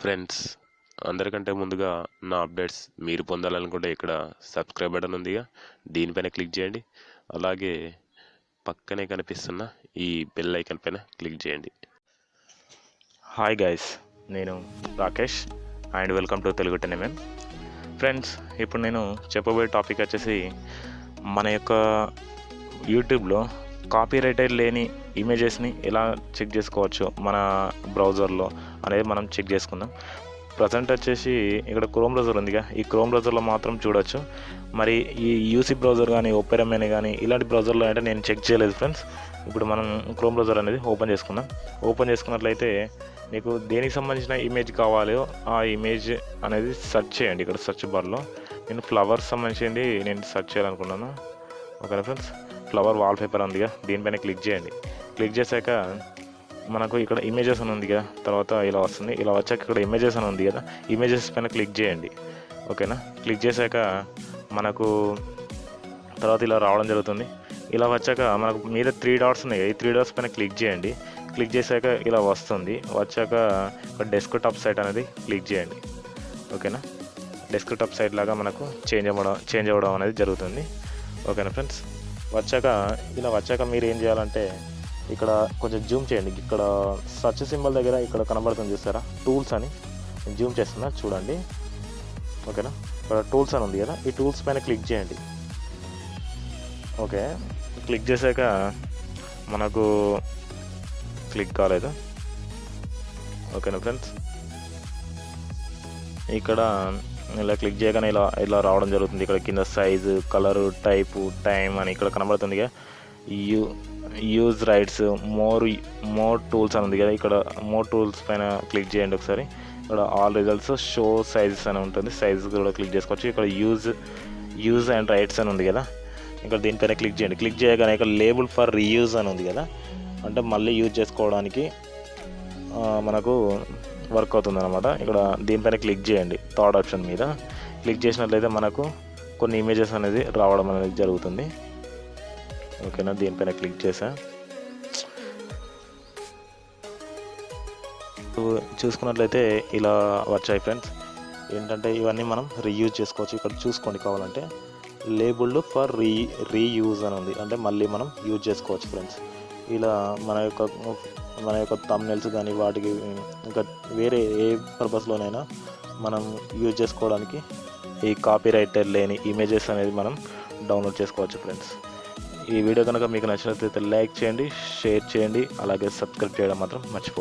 Friends, అందరికంటే ముందుగా నా అప్డేట్స్ మీరు పొందాలనుకుంటే ఇక్కడ సబ్స్క్రైబ్ బటన్ ఉందిగా, దీనిపైన క్లిక్ చేయండి. అలాగే పక్కనే కనిపిస్తున్న ఈ బెల్ ఐకాన్ పైన క్లిక్ చేయండి. హాయ్ గైస్, నేను Rakesh and welcome to Telugu టెలిమెన్. ఫ్రెండ్స్, ఇప్పుడు నేను చెప్పబోయే టాపిక్ వచ్చేసి మన యొక్క యూట్యూబ్లో కాపీరైటెడ్ లేని ఇమేజెస్ని ఎలా చెక్ చేసుకోవచ్చు మన బ్రౌజర్లో అనేది మనం చెక్ చేసుకుందాం. ప్రజెంట్ వచ్చేసి ఇక్కడ క్రోమ్ బ్రౌజర్ ఉందిగా, ఈ క్రోమ్ బ్రౌజర్లో మాత్రం చూడొచ్చు. మరి ఈ యూసీ బ్రౌజర్ కానీ ఓపెరా మెనీ కానీ ఇలాంటి బ్రౌజర్లో అంటే నేను చెక్ చేయలేదు ఫ్రెండ్స్. ఇప్పుడు మనం క్రోమ్ బ్రౌజర్ అనేది ఓపెన్ చేసుకుందాం. ఓపెన్ చేసుకున్నట్లయితే మీకు దేనికి సంబంధించిన ఇమేజ్ కావాలో ఆ ఇమేజ్ అనేది సెర్చ్ చేయండి. ఇక్కడ సెర్చ్ బార్లో నేను ఫ్లవర్స్ సంబంధించింది నేను సెర్చ్ చేయాలనుకున్నాను. ఓకేనా ఫ్రెండ్స్, ఫ్లవర్ వాల్పేపర్ ఉందిగా, దీనిపైన క్లిక్ చేయండి. క్లిక్ చేశాక మనకు ఇక్కడ ఇమేజెస్ అని ఉంది కదా, తర్వాత ఇలా వస్తుంది. ఇలా వచ్చాక ఇక్కడ ఇమేజెస్ అని ఉంది కదా, ఇమేజెస్ పైన క్లిక్ చేయండి. ఓకేనా, క్లిక్ చేశాక మనకు తర్వాత ఇలా రావడం జరుగుతుంది. ఇలా వచ్చాక మనకు మీద 3 డాట్స్ ఉన్నాయి. ఈ 3 డాట్స్ పైన క్లిక్ చేయండి. క్లిక్ చేశాక ఇలా వస్తుంది. వచ్చాక ఇక్కడ డెస్క్టాప్ సైట్ అనేది క్లిక్ చేయండి. ఓకేనా, డెస్క్టాప్ సైట్ లాగా మనకు చేంజ్ అవ్వడం అనేది జరుగుతుంది. ఓకేనా ఫ్రెండ్స్, ఇలా వచ్చాక మీరు ఏం చేయాలంటే ఇక్కడ కొంచెం జూమ్ చేయండి. ఇక్కడ సర్చ్ సింబల్ దగ్గర ఇక్కడ కనబడుతుంది చూస్తారా, టూల్స్ అని. జూమ్ చేస్తున్నా చూడండి. ఓకేనా, ఇక్కడ టూల్స్ అని ఉంది కదా, ఈ టూల్స్ పైన క్లిక్ చేయండి. ఓకే, క్లిక్ చేశాక మనకు క్లిక్ కాలేదు. ఓకేనా ఫ్రెండ్స్, ఇక్కడ ఇలా క్లిక్ చేయగానే ఇలా రావడం జరుగుతుంది. ఇక్కడ కింద సైజు, కలరు, టైపు, టైం అని ఇక్కడ కనబడుతుంది కదా. యూజ్ రైట్స్, మోర్ టూల్స్ అని ఉంది కదా, ఇక్కడ మోర్ టూల్స్ పైన క్లిక్ చేయండి ఒకసారి. ఇక్కడ ఆల్ రిజల్ట్స్, షో సైజెస్ అని ఉంటుంది, సైజెస్ కూడా క్లిక్ చేసుకోవచ్చు. ఇక్కడ యూజ్ అండ్ రైట్స్ అని ఉంది కదా, ఇక్కడ దీనిపైన క్లిక్ చేయండి. క్లిక్ చేయగానే ఇక్కడ లేబుల్ ఫర్ రీయూజ్ అని ఉంది కదా, అంటే మళ్ళీ యూజ్ చేసుకోవడానికి మనకు వర్క్ అవుతుంది అనమాట. ఇక్కడ దీనిపైన క్లిక్ చేయండి. థర్డ్ ఆప్షన్ మీద క్లిక్ చేసినట్లయితే మనకు కొన్ని ఇమేజెస్ అనేది రావడం అనేది జరుగుతుంది. ఓకేనా, దీనిపైన క్లిక్ చేసా. చూసుకున్నట్లయితే ఇలా వచ్చాయి ఫ్రెండ్స్. ఏంటంటే ఇవన్నీ మనం రీయూజ్ చేసుకోవచ్చు. ఇక్కడ చూసుకోండి, కావాలంటే లేబుల్డ్ ఫర్ రీయూజ్ అని ఉంది, అంటే మళ్ళీ మనం యూజ్ చేసుకోవచ్చు ఫ్రెండ్స్. ఇలా మన యొక్క థంబ్నెయిల్స్ కానీ వాటికి ఇంకా వేరే ఏ పర్పస్లోనైనా మనం యూజ్ చేసుకోవడానికి ఈ కాపీరైటర్ లేని ఇమేజెస్ అనేది మనం డౌన్లోడ్ చేసుకోవచ్చు ఫ్రెండ్స్. ఈ వీడియో కనుక మీకు నచ్చినట్లయితే లైక్ చేయండి, షేర్ చేయండి, అలాగే సబ్స్క్రైబ్ చేయడం మాత్రం మర్చిపోకండి.